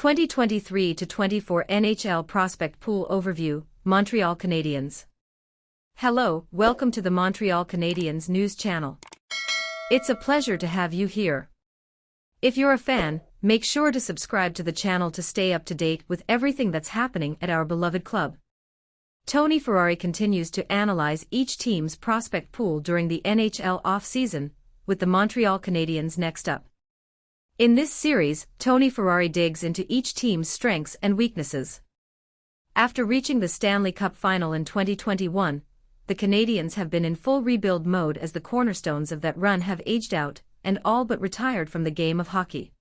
2023-24 NHL Prospect Pool Overview, Montreal Canadiens. Hello, welcome to the Montreal Canadiens news channel. It's a pleasure to have you here. If you're a fan, make sure to subscribe to the channel to stay up to date with everything that's happening at our beloved club. Tony Ferrari continues to analyze each team's prospect pool during the NHL off-season, with the Montreal Canadiens next up. In this series, Tony Ferrari digs into each team's strengths and weaknesses. After reaching the Stanley Cup final in 2021, the Canadiens have been in full rebuild mode as the cornerstones of that run have aged out and all but retired from the game of hockey.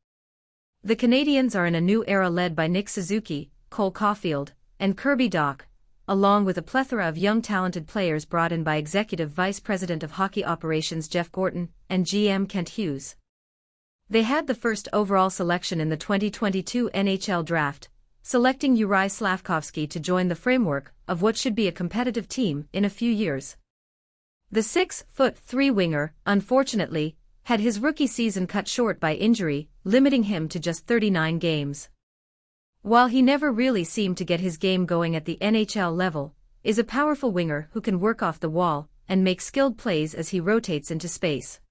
The Canadiens are in a new era led by Nick Suzuki, Cole Caulfield, and Kirby Dach, along with a plethora of young talented players brought in by Executive Vice President of Hockey Operations Jeff Gorton and GM Kent Hughes. They had the first overall selection in the 2022 NHL Draft, selecting Juraj Slafkovsky to join the framework of what should be a competitive team in a few years. The 6'3" winger, unfortunately, had his rookie season cut short by injury, limiting him to just 39 games. While he never really seemed to get his game going at the NHL level, is a powerful winger who can work off the wall and make skilled plays as he rotates into space.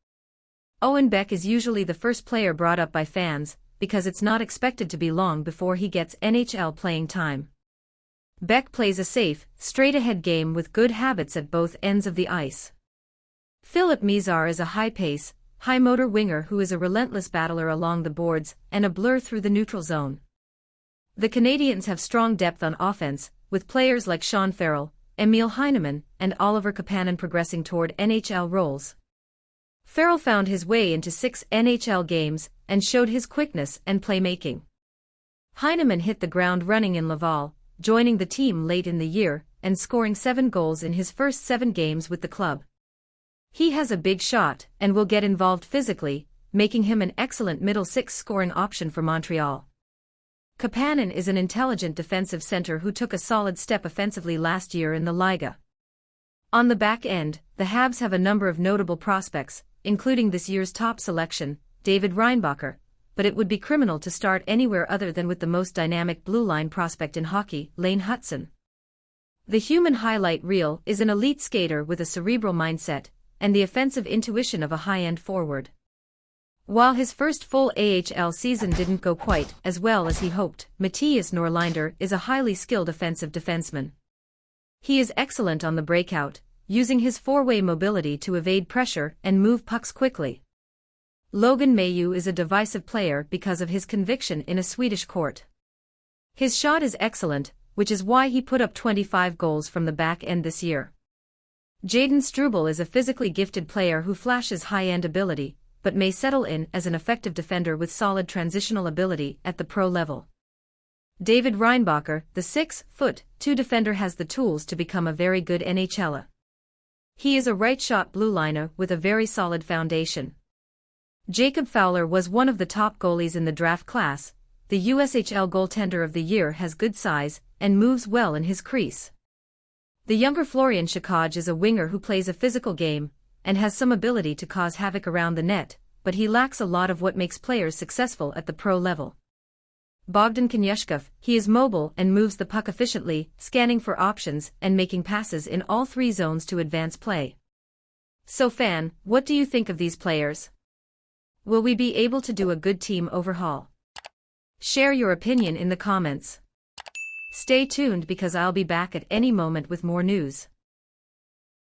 Owen Beck is usually the first player brought up by fans, because it's not expected to be long before he gets NHL playing time. Beck plays a safe, straight-ahead game with good habits at both ends of the ice. Philip Mizar is a high-pace, high-motor winger who is a relentless battler along the boards and a blur through the neutral zone. The Canadiens have strong depth on offense, with players like Sean Farrell, Emil Heineman, and Oliver Kapanen progressing toward NHL roles. Farrell found his way into 6 NHL games and showed his quickness and playmaking. Heineman hit the ground running in Laval, joining the team late in the year and scoring 7 goals in his first 7 games with the club. He has a big shot and will get involved physically, making him an excellent middle six scoring option for Montreal. Kapanen is an intelligent defensive center who took a solid step offensively last year in the Liga. On the back end, the Habs have a number of notable prospects, including this year's top selection, David Reinbacher, but it would be criminal to start anywhere other than with the most dynamic blue line prospect in hockey, Lane Hutson. The human highlight reel is an elite skater with a cerebral mindset and the offensive intuition of a high-end forward. While his first full AHL season didn't go quite as well as he hoped, Mattias Norlinder is a highly skilled offensive defenseman. He is excellent on the breakout, using his four-way mobility to evade pressure and move pucks quickly. Logan Mailloux is a divisive player because of his conviction in a Swedish court. His shot is excellent, which is why he put up 25 goals from the back end this year. Jayden Struble is a physically gifted player who flashes high-end ability, but may settle in as an effective defender with solid transitional ability at the pro level. David Reinbacher, the 6'2" defender, has the tools to become a very good NHLer. He is a right-shot blue liner with a very solid foundation. Jacob Fowler was one of the top goalies in the draft class. The USHL goaltender of the year has good size and moves well in his crease. The younger Florian Shrekjoker is a winger who plays a physical game and has some ability to cause havoc around the net, but he lacks a lot of what makes players successful at the pro level. Bogdan Konyushkov, he is mobile and moves the puck efficiently, scanning for options and making passes in all 3 zones to advance play. So fan, what do you think of these players? Will we be able to do a good team overhaul? Share your opinion in the comments. Stay tuned because I'll be back at any moment with more news.